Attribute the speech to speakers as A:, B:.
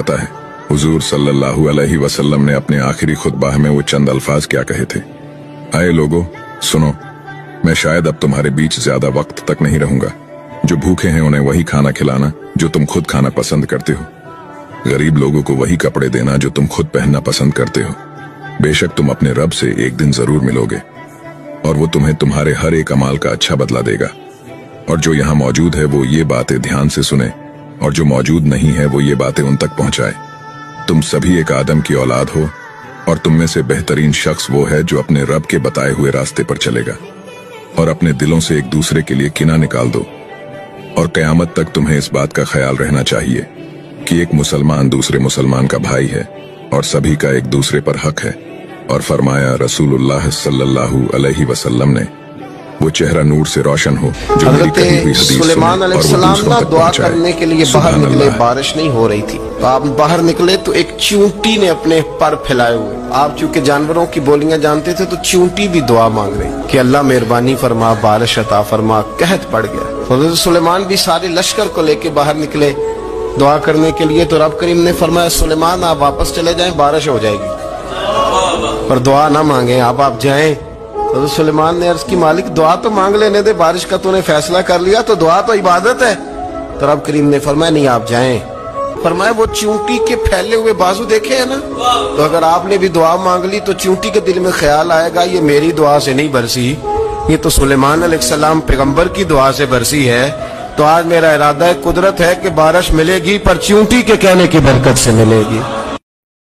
A: पता है हुजूर सल्लल्लाहु अलैहि वसल्लम ने अपने आखिरी खुतबा में वो चंद अल्फाज क्या कहे थे? आए लोगो सुनो, मैं शायद अब तुम्हारे बीच ज्यादा वक्त तक नहीं रहूंगा। जो भूखे हैं उन्हें वही खाना खिलाना जो तुम खुद खाना पसंद करते हो। गरीब लोगों को वही कपड़े देना जो तुम खुद पहनना पसंद करते हो। बेशक तुम अपने रब से एक दिन जरूर मिलोगे और वो तुम्हें तुम्हारे हर एक अमाल का अच्छा बदला देगा। और जो यहाँ मौजूद है वो ये बातें ध्यान से सुने और जो मौजूद नहीं है वो ये बातें उन तक पहुंचाए। तुम सभी एक आदम की औलाद हो और तुम में से बेहतरीन शख्स वो है जो अपने रब के बताए हुए रास्ते पर चलेगा। और अपने दिलों से एक दूसरे के लिए किना निकाल दो और कयामत तक तुम्हें इस बात का ख्याल रहना चाहिए कि एक मुसलमान दूसरे मुसलमान का भाई है और सभी का एक दूसरे पर हक है। और फरमाया रसूलुल्लाह सल्लल्लाहु अलैहि वसल्लम ने, वो चेहरा नूर से रोशन हो जो मेरी कही हुई हदीस
B: सुलेमान अलैहिस्सलाम ना दुआ करने के लिए बाहर निकले, बारिश नहीं हो रही थी तो आप बाहर निकले तो एक चींटी ने अपने पर फैलाए हुए, आप चूंकि जानवरों की बोलियां जानते थे तो चींटी भी दुआ मांग रही कि अल्लाह मेहरबानी फरमा, बारिश अता फरमा। कहत पड़ गया। हज़रत सुलेमान भी सारे लश्कर को लेके बाहर निकले दुआ करने के लिए, तो रब करीम ने फरमाया सुलेमान आप वापस चले जाएं, बारिश हो जाएगी, पर दुआ ना मांगे, आप जाएं। तो सुलेमान ने अर्ज की मालिक दुआ तो मांग लेने दे, बारिश का तूने फैसला कर लिया तो दुआ तो इबादत है। तो रब करीम ने फरमाया नहीं आप जाएं। फरमाया वो चींटी के फैले हुए बाजू देखे है ना, तो अगर आपने भी दुआ मांग ली तो चींटी के दिल में ख्याल आएगा ये मेरी दुआ से नहीं बरसी, ये तो सुलेमान अलैहिस्सलाम पैगंबर की दुआ से बरसी है। तो आज मेरा इरादा है, कुदरत है कि बारिश मिलेगी पर चींटी के कहने की बरकत से मिलेगी।